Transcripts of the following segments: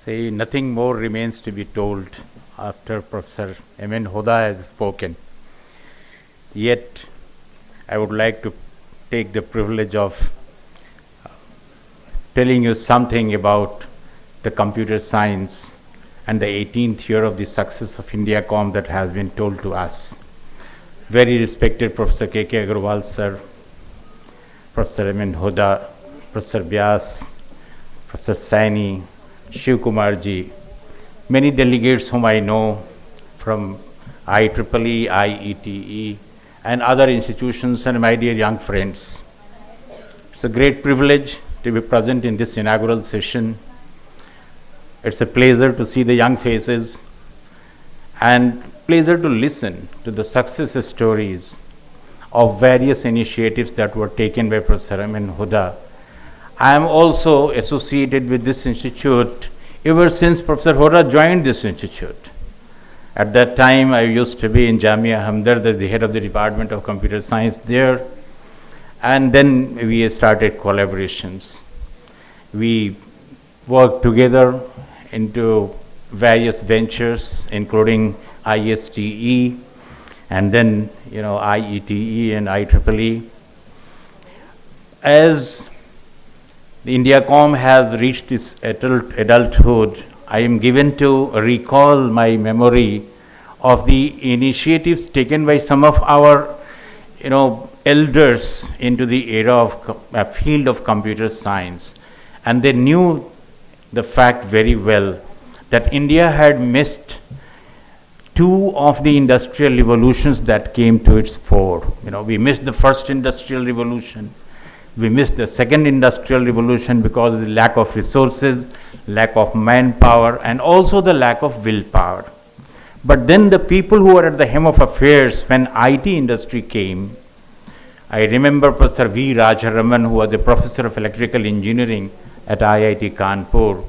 See, nothing more remains to be told after Professor M.N. Hoda has spoken. Yet, I would like to take the privilege of telling you something about the computer science and the 18th year of the success of INDIACom that has been told to us. Very respected Professor K.K. Agrawal sir, Professor M.N. Hoda, Professor Vyas, Professor Saini, Shiv Kumar ji, many delegates whom I know from IEEE, IETE, and other institutions, and my dear young friends. It's a great privilege to be present in this inaugural session. It's a pleasure to see the young faces and pleasure to listen to the success stories of various initiatives that were taken by Professor M.N. Hoda. I am also associated with this institute ever since Professor Hoda joined this institute. At that time, I used to be in Jamia Hamdard as the head of the Department of Computer Science there, and then we started collaborations. We worked together into various ventures, including ISTE, and then IETE and IEEE. As the INDIACom has reached its adulthood, I am given to recall my memory of the initiatives taken by some of our, elders into the era of field of computer science, and they knew the fact very well that India had missed two of the industrial revolutions that came to its fore. We missed the first industrial revolution. We missed the second industrial revolution because of the lack of resources, lack of manpower, and also the lack of willpower. But then the people who were at the helm of affairs when IT industry came, I remember Professor V. Rajaraman, who was a professor of electrical engineering at IIT Kanpur.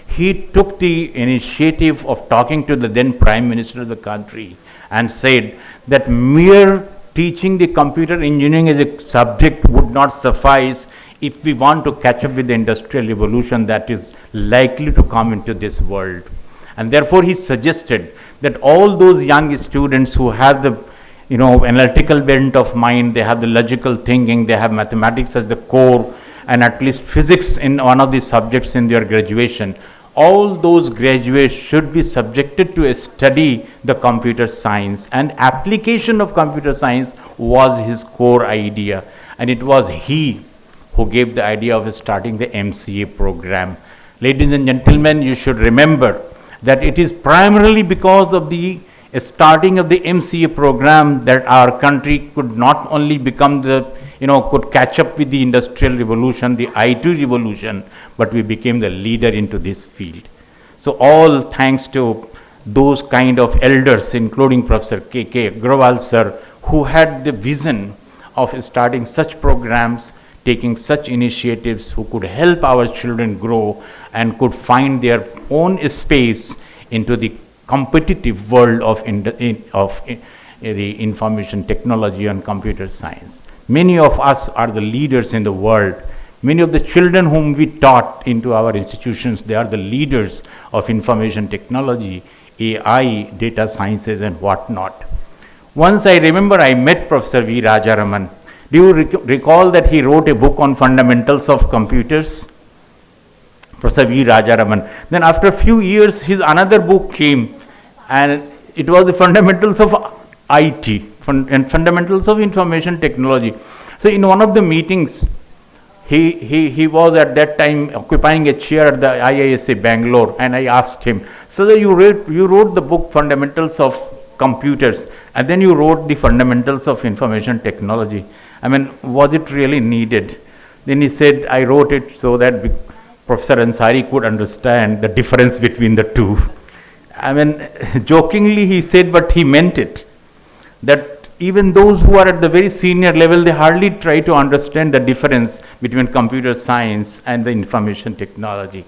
He took the initiative of talking to the then Prime Minister of the country and said that mere teaching the computer engineering as a subject would not suffice if we want to catch up with the industrial revolution that is likely to come into this world. And therefore he suggested that all those young students who have the analytical bent of mind, they have the logical thinking, they have mathematics as the core, and at least physics in one of the subjects in their graduation, all those graduates should be subjected to study the computer science, and application of computer science was his core idea, and it was he who gave the idea of starting the MCA program. Ladies and gentlemen, you should remember that it is primarily because of the starting of the MCA program that our country could not only become could catch up with the industrial revolution, the IT revolution, but we became the leader into this field. So all thanks to those kind of elders, including Professor K.K. Agrawal sir, who had the vision of starting such programs, taking such initiatives, who could help our children grow and could find their own space into the competitive world of the information technology and computer science. Many of us are the leaders in the world. Many of the children whom we taught into our institutions, they are the leaders of information technology, AI, data sciences, and whatnot. Once I remember I met Professor V. Rajaraman. Do you recall that he wrote a book on fundamentals of computers? Professor V. Rajaraman. Then after a few years, his another book came, and it was the fundamentals of IT and fundamentals of information technology. So in one of the meetings, he was at that time occupying a chair at the IISc Bangalore, and I asked him, so that you wrote the book Fundamentals of Computers, and then you wrote the Fundamentals of Information Technology. Was it really needed? Then he said, I wrote it so that Professor Ansari could understand the difference between the two. Jokingly he said, but he meant it. That even those who are at the very senior level, they hardly try to understand the difference between computer science and the information technology.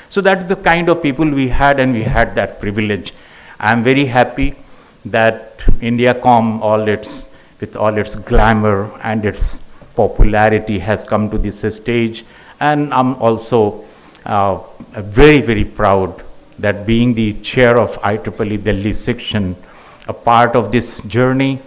So that's the kind of people we had, and we had that privilege. I'm very happy that INDIACom, with all its glamour and its popularity, has come to this stage, and I'm also very, very proud that being the chair of IEEE Delhi section, a part of this journey,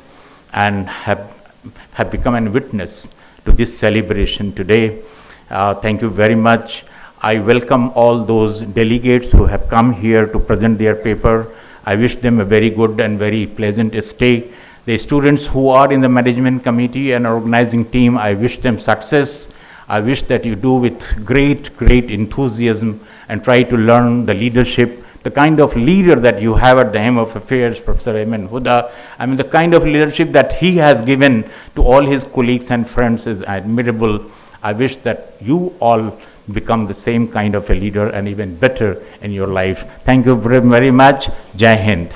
and have become a witness to this celebration today. Thank you very much. I welcome all those delegates who have come here to present their paper. I wish them a very good and very pleasant stay. The students who are in the management committee and organizing team, I wish them success. I wish that you do with great enthusiasm and try to learn the leadership, the kind of leader that you have at the helm of affairs, Professor Ayman Huda. I mean, the kind of leadership that he has given to all his colleagues and friends is admirable. I wish that you all become the same kind of a leader and even better in your life. Thank you very much. Jai Hind.